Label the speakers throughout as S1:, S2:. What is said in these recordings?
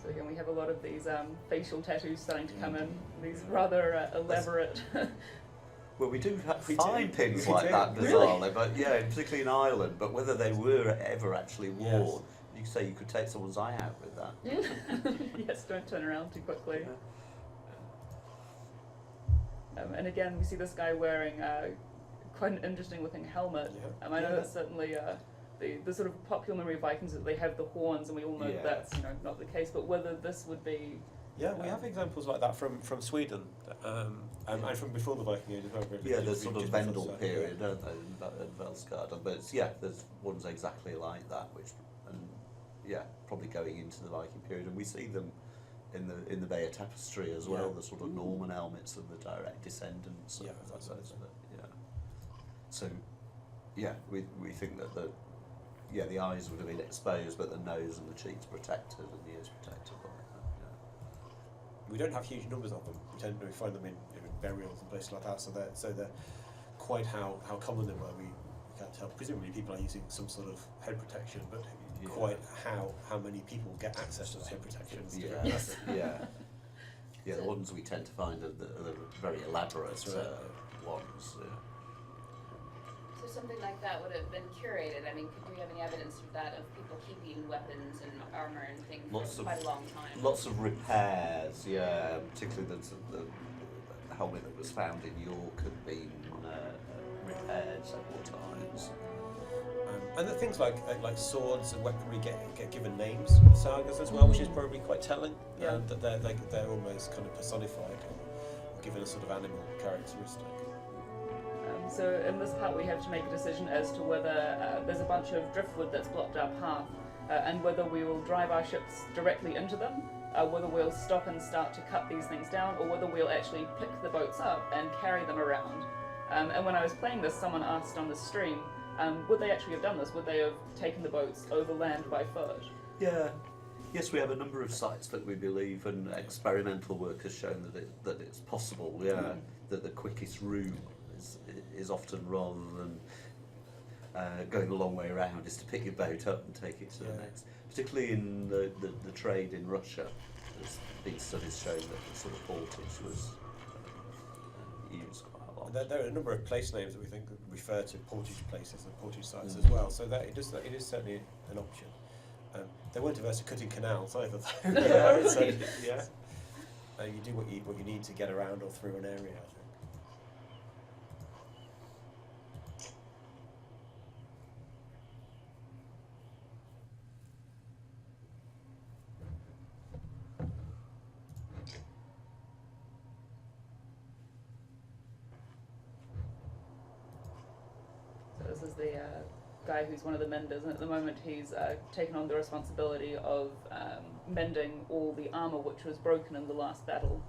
S1: So again, we have a lot of these facial tattoos starting to come in, these rather elaborate.
S2: Well, we do find things like that bizarrely, but yeah, particularly in Ireland. But whether they were ever actually worn, you say you could take someone's eye out with that.
S1: Yes, don't turn around too quickly. And again, we see this guy wearing quite an interesting looking helmet. I know that's certainly the sort of popular memory of Vikings that they have the horns, and we all know that that's not the case. But whether this would be
S3: we have examples like that from Sweden, and from before the Viking Age as well. Really.
S2: Yeah, there's sort of Vendel period, don't they, in Velsgard, but there's ones exactly like that, probably going into the Viking period, and we see them in the Bayer Tapestry as well, the sort of Norman helmets and the direct descendants. Of those. So, we think that the eyes would have been exposed, but the nose and the cheeks protected and the ears protected by that.
S3: We don't have huge numbers of them. We tend to find them in burials and places like that. So they're quite how common they were. We can't tell. Presumably, people are using some sort of head protection, but quite how many people get access to those head protections.
S2: The ones we tend to find are the very elaborate ones.
S4: So something like that would have been curated. I mean, could we have any evidence of that, of people keeping weapons and armour and things for quite a long time?
S2: Lots of repairs, particularly the helmet that was found in York had been repaired several times.
S3: And the things like swords and weaponry get given names in the sagas as well, which is probably quite telling. That they're almost kind of personified or given a sort of animal characteristic.
S1: So in this part we have to make a decision as to whether there's a bunch of driftwood that's blocked our path, and whether we will drive our ships directly into them, whether we'll stop and start to cut these things down, or whether we'll actually pick the boats up and carry them around. And when I was playing this, someone asked on the stream, would they actually have done this? Would they have taken the boats overland by foot?
S2: Yes, we have a number of sites that we believe, and experimental work has shown that it's possible. That the quickest route is often, rather than going a long way around, is to pick your boat up and take it to the next. Particularly in the trade in Russia, there's been studies showing that the sort of portage was used quite a lot.
S3: There are a number of place names that we think refer to portage places and portage sites as well, so that it is certainly an option. They weren't averse to cutting canals either, though. You do what you need to get around or through an area, I think.
S1: This is the guy who's one of the menders, and at the moment he's taken on the responsibility of mending all the armour which was broken in the last battle.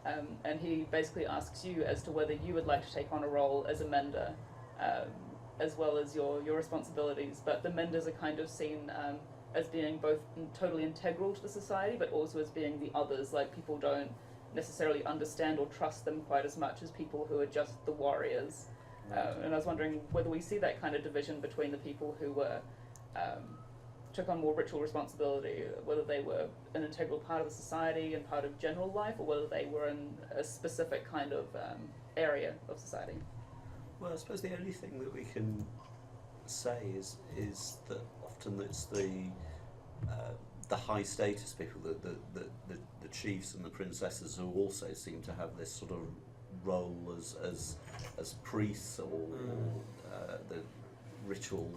S1: And he basically asks you as to whether you would like to take on a role as a mender, as well as your responsibilities. But the menders are kind of seen as being both totally integral to the society, but also as being the others. Like, people don't necessarily understand or trust them quite as much as people who are just the warriors. And I was wondering whether we see that kind of division between the people who were took on more ritual responsibility, whether they were an integral part of the society and part of general life, or whether they were in a specific kind of area of society.
S2: Well, I suppose the only thing that we can say is that often it's the high status people, the chiefs and the princesses, who also seem to have this sort of role as priests or the ritual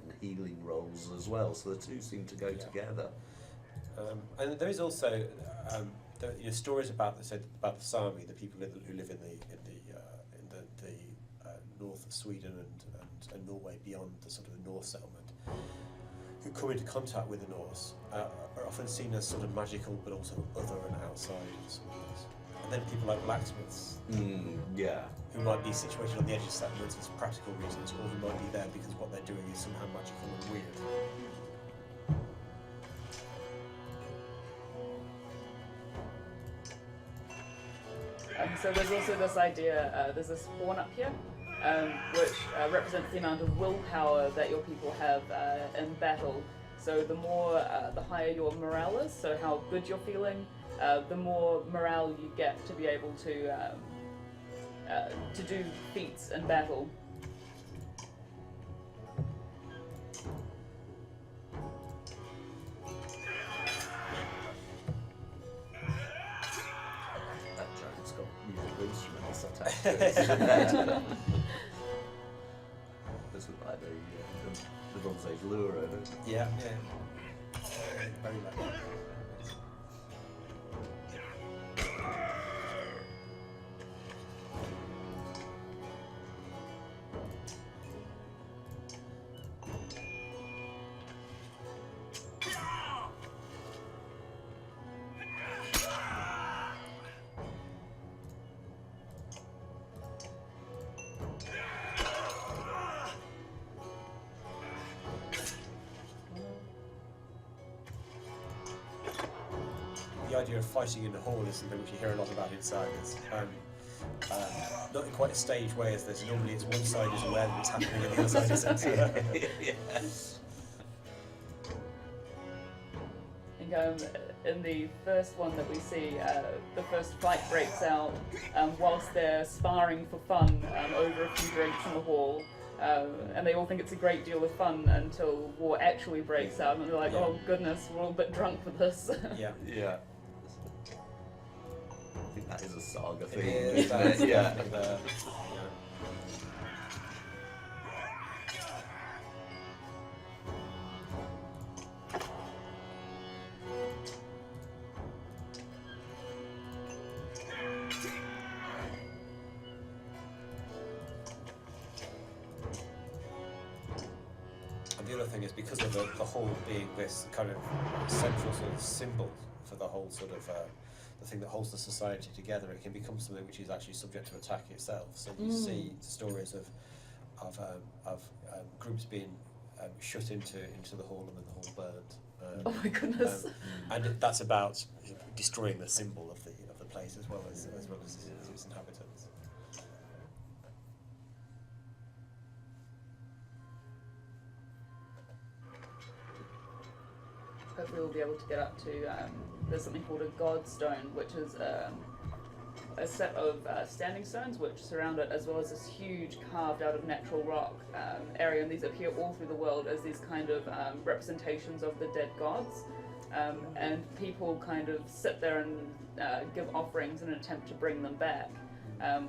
S2: and healing roles as well. So the two seem to go together.
S3: And there is also stories about the Sami, the people who live in the north of Sweden and Norway, beyond the sort of the Norse settlement, who come into contact with the Norse, are often seen as sort of magical, but also other and outside in some ways. And then people like blacksmiths, who might be situated on the edge of settlements for practical reasons, or who might be there because what they're doing is somehow magical and weird.
S1: So there's also this idea, there's this horn up here, which represents the amount of willpower that your people have in battle. So the more, the higher your morale is, so how good you're feeling, the more morale you get to be able to do feats in battle.
S2: That giant's got musical instruments attached to it. This is like the Bronze Age lure, isn't it?
S3: Yeah. Very much. The idea of fighting in the hall is something which you hear a lot about in sagas. Not in quite a staged way as there's normally it's one side is aware that it's happening and the other side isn't.
S2: Yes.
S1: I think in the first one that we see, the first fight breaks out whilst they're sparring for fun over a few drinks in the hall. And they all think it's a great deal of fun until war actually breaks out, and they're like, "Oh goodness, we're all a bit drunk for this."
S3: Yeah.
S2: Yeah. I think that is a saga theme,
S3: It
S2: isn't
S3: is,
S2: it? Yeah.
S3: and, And the other thing is because of the hall being this kind of central sort of symbol for the whole sort of the thing that holds the society together, it can become something which is actually subject to attack itself. So you see stories of groups being shut into the hall and then the hall burned.
S1: Oh my goodness.
S3: And that's about destroying the symbol of the place as well as its inhabitants.
S1: Hopefully we'll be able to get up to, there's something called a god stone, which is a set of standing stones which surround it, as well as this huge carved out of natural rock area, and these appear all through the world as these kind of representations of the dead gods. And people kind of sit there and give offerings in an attempt to bring them back,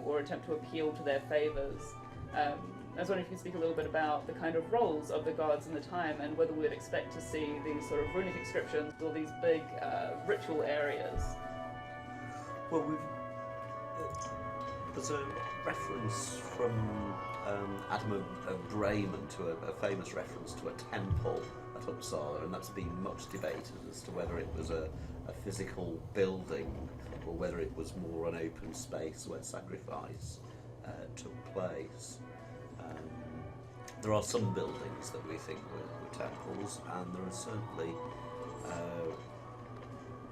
S1: or attempt to appeal to their favours. I was wondering if you could speak a little bit about the kind of roles of the gods in the time, and whether we'd expect to see these sort of runic inscriptions or these big ritual areas.
S2: Well, there's a reference from Adam of Bremen to a famous reference to a temple at Uppsala, and that's been much debated as to whether it was a physical building or whether it was more an open space where sacrifice took place. There are some buildings that we think were temples, and there are certainly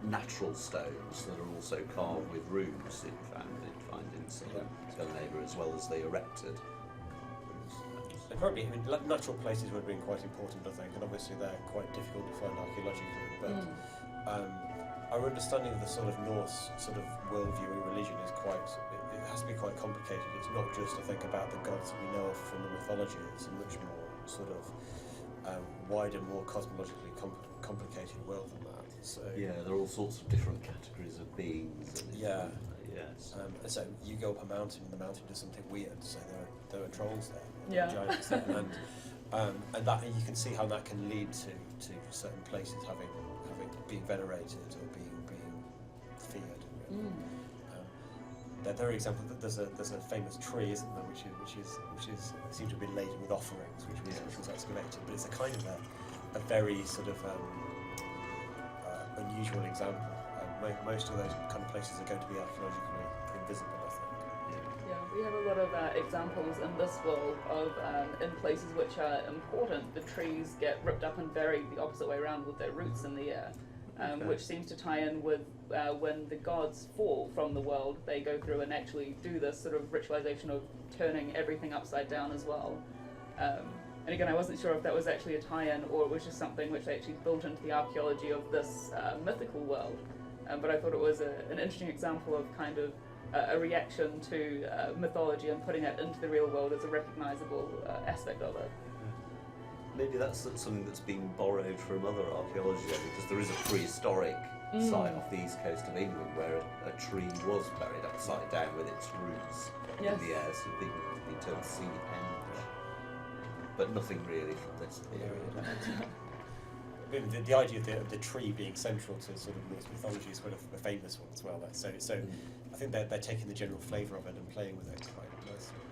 S2: natural stones that are also carved with runes that you find in Scandinavia, as well as the erected stones.
S3: And probably, natural places would have been quite important, I think, and obviously they're quite difficult to find archaeologically. But our understanding of the sort of Norse sort of worldview and religion is it has to be quite complicated. It's not just to think about the gods that we know of from the mythology. It's a much more sort of wider, more cosmologically complicated world than that. So
S2: Yeah, there are all sorts of different categories of beings.
S3: Yeah.
S2: Yes.
S3: And so you go up a mountain and the mountain does something weird. So there are trolls there,
S1: Yeah.
S3: giants there, and that you can see how that can lead to certain places having being venerated or being feared. Really. There are examples that there's a famous tree, isn't there, which is seems to have been laden with offerings, which was excavated, but it's a kind of a very sort of unusual example. Most of those kind of places are going to be archaeologically invisible, I think.
S1: Yeah, we have a lot of examples in this world of in places which are important, the trees get ripped up and buried the opposite way around with their roots in the air, which seems to tie in with when the gods fall from the world, they go through and actually do this sort of ritualization of turning everything upside down as well. And again, I wasn't sure if that was actually a tie-in or it was just something which they actually built into the archaeology of this mythical world. But I thought it was an interesting example of kind of a reaction to mythology and putting it into the real world as a recognisable aspect of it.
S2: Maybe that's something that's been borrowed from other archaeology, because there is a prehistoric site off the east coast of England where a tree was buried upside down with its roots in the air, so been told to see end. But nothing really from this period.
S3: The idea of the tree being central to sort of Norse mythology is quite a famous one as well. So I think they're taking the general flavour of it and playing with it quite nicely.